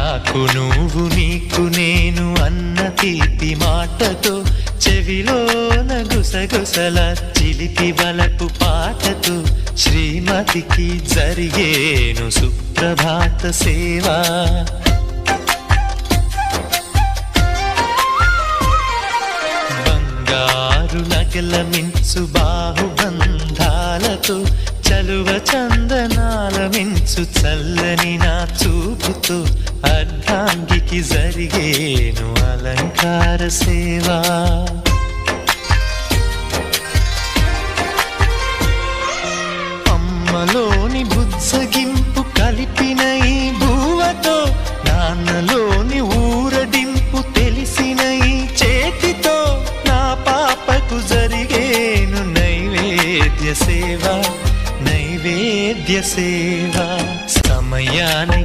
నాకు నువ్వు నీకు నేను అన్న తీపి మాటతో చెవిలోన గుసగుసల చిలిపి బలపు పాటతో శ్రీమతికి జరిగేను సుప్రభాత సేవా. బంగారు నగల మించు బాహుబంధాలతో చలువ చందనాల మించు చల్లని నా చూపుతో అర్ధాంగికి జరిగేను అలంకార సేవా. అమ్మలోని బుజ్జగింపు కలిపిన ఈ భూవతో నాన్నలోని ఊరడింపు తెలిసిన ఈ చేతితో నా పాపకు జరిగేను నైవేద్య సేవ, నైవేద్య సేవ. సమయానికి